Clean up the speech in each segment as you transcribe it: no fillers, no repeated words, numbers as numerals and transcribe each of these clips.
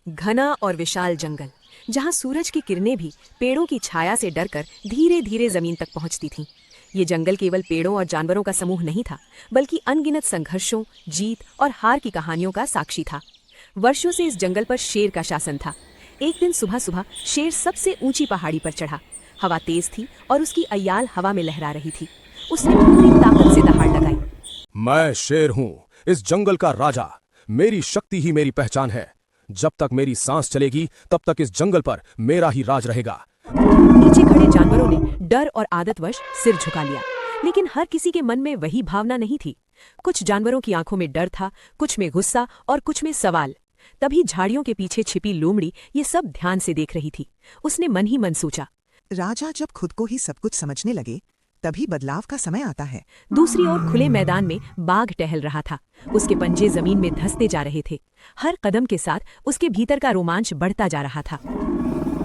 घना और विशाल जंगल, जहां सूरज की किरणें भी पेड़ों की छाया से डरकर धीरे धीरे जमीन तक पहुंचती थीं। ये जंगल केवल पेड़ों और जानवरों का समूह नहीं था, बल्कि अनगिनत संघर्षों, जीत और हार की कहानियों का साक्षी था। वर्षों से इस जंगल पर शेर का शासन था। एक दिन सुबह सुबह शेर सबसे ऊंची पहाड़ी पर चढ़ा। हवा तेज थी और उसकी अय्याल हवा में लहरा रही थी। उसने पूरी ताकत से दहाड़ लगाई। मैं शेर हूँ, इस जंगल का राजा। मेरी शक्ति ही मेरी पहचान है। जब तक मेरी सांस चलेगी तब तक इस जंगल पर मेरा ही राज रहेगा। नीचे खड़े जानवरों ने डर और आदतवश सिर झुका लिया, लेकिन हर किसी के मन में वही भावना नहीं थी। कुछ जानवरों की आंखों में डर था, कुछ में गुस्सा और कुछ में सवाल। तभी झाड़ियों के पीछे छिपी लोमड़ी ये सब ध्यान से देख रही थी। उसने मन ही मन सोचा, राजा जब खुद को ही सब कुछ समझने लगे तभी बदलाव का समय आता है। दूसरी ओर खुले मैदान में बाघ टहल रहा था। उसके पंजे जमीन में धंसते जा रहे थे। हर कदम के साथ उसके भीतर का रोमांच बढ़ता जा रहा था।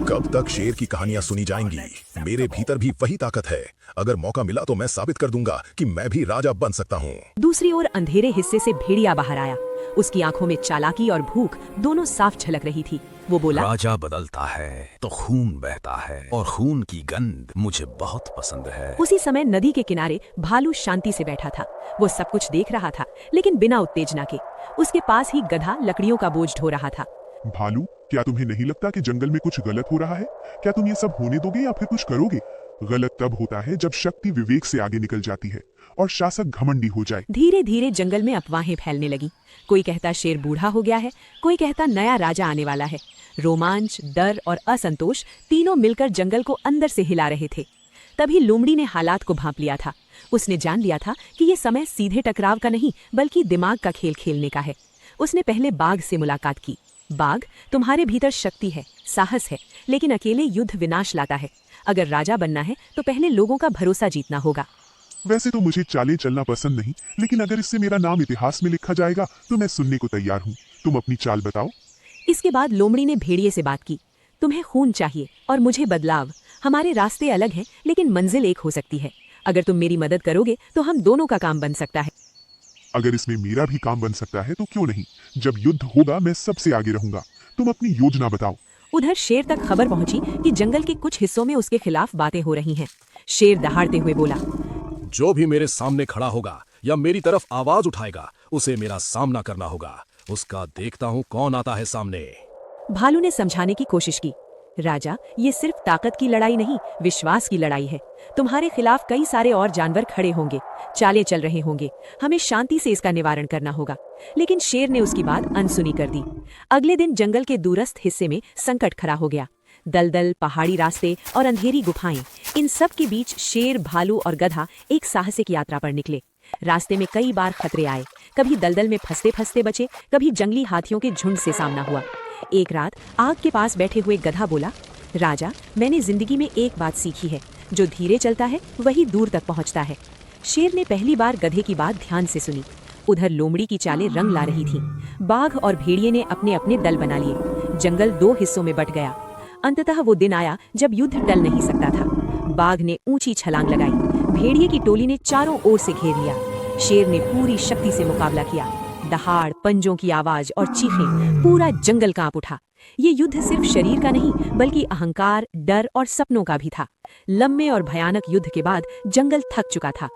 कब तक शेर की कहानियां सुनी जाएंगी? मेरे भीतर भी वही ताकत है। अगर मौका मिला तो मैं साबित कर दूंगा कि मैं भी राजा बन सकता हूँ। दूसरी ओर अंधेरे हिस्से से भेड़िया बाहर आया। उसकी आंखों में चालाकी और भूख दोनों साफ झलक रही थी। वो बोला, राजा बदलता है तो खून बहता है और खून की गंध मुझे बहुत पसंद है। उसी समय नदी के किनारे भालू शांति से बैठा था। वो सब कुछ देख रहा था, लेकिन बिना उत्तेजना के। उसके पास ही गधा लकड़ियों का बोझ ढो रहा था। भालू, क्या तुम्हें नहीं लगता कि जंगल में कुछ गलत हो रहा है? क्या तुम ये सब होने दोगे या फिर कुछ करोगे? गलत तब होता है जब शक्ति विवेक से आगे निकल जाती है और शासक घमंडी हो जाए। धीरे धीरे जंगल में अफवाहें फैलने लगी। कोई कहता शेर बूढ़ा हो गया है, कोई कहता नया राजा आने वाला है। रोमांच, डर और असंतोष तीनों मिलकर जंगल को अंदर से हिला रहे थे। तभी लोमड़ी ने हालात को भांप लिया था। उसने जान लिया था कि ये समय सीधे टकराव का नहीं, बल्कि दिमाग का खेल खेलने का है। उसने पहले बाघ से मुलाकात की। बाघ, तुम्हारे भीतर शक्ति है, साहस है, लेकिन अकेले युद्ध विनाश लाता है। अगर राजा बनना है तो पहले लोगों का भरोसा जीतना होगा। वैसे तो मुझे चालें चलना पसंद नहीं, लेकिन अगर इससे मेरा नाम इतिहास में लिखा जाएगा तो मैं सुनने को तैयार हूँ। तुम अपनी चाल बताओ। इसके बाद लोमड़ी ने भेड़िए से बात की। तुम्हें खून चाहिए और मुझे बदलाव। हमारे रास्ते अलग हैं, लेकिन मंजिल एक हो सकती है। अगर तुम मेरी मदद करोगे तो हम दोनों का काम बन सकता है। अगर इसमें मेरा भी काम बन सकता है तो क्यों नहीं? जब युद्ध होगा मैं सबसे आगे रहूंगा। तुम अपनी योजना बताओ। उधर शेर तक खबर पहुंची कि जंगल के कुछ हिस्सों में उसके खिलाफ बातें हो रही हैं। शेर दहाड़ते हुए बोला, जो भी मेरे सामने खड़ा होगा या मेरी तरफ आवाज उठाएगा, उसे मेरा सामना करना होगा। उसका देखता हूँ कौन आता है सामने। भालू ने समझाने की कोशिश की, राजा, ये सिर्फ ताकत की लड़ाई नहीं, विश्वास की लड़ाई है। तुम्हारे खिलाफ कई सारे और जानवर खड़े होंगे, चालें चल रहे होंगे। हमें शांति से इसका निवारण करना होगा। लेकिन शेर ने उसकी बात अनसुनी कर दी। अगले दिन जंगल के दूरस्थ हिस्से में संकट खड़ा हो गया। दलदल, पहाड़ी रास्ते और अंधेरी गुफाएं, इन सब के बीच शेर, भालू और गधा एक साहसिक यात्रा पर निकले। रास्ते में कई बार खतरे आए। कभी दलदल में फंसते फंसते बचे, कभी जंगली हाथियों के झुंड से सामना हुआ। एक रात आग के पास बैठे हुए गधा बोला, राजा, मैंने जिंदगी में एक बात सीखी है, जो धीरे चलता है वही दूर तक पहुंचता है। शेर ने पहली बार गधे की बात ध्यान से सुनी। उधर लोमड़ी की चालें रंग ला रही थीं। बाघ और भेड़िए ने अपने अपने दल बना लिए। जंगल दो हिस्सों में बंट गया। अंततः वो दिन आया जब युद्ध टल नहीं सकता था। बाघ ने ऊंची छलांग लगाई। भेड़िए की टोली ने चारों ओर से घेर लिया। शेर ने पूरी शक्ति से मुकाबला किया। दहाड़, पंजों की आवाज और चीखें, पूरा जंगल कांप उठा। ये युद्ध सिर्फ शरीर का नहीं, बल्कि अहंकार, डर और सपनों का भी था। लंबे और भयानक युद्ध के बाद जंगल थक चुका था।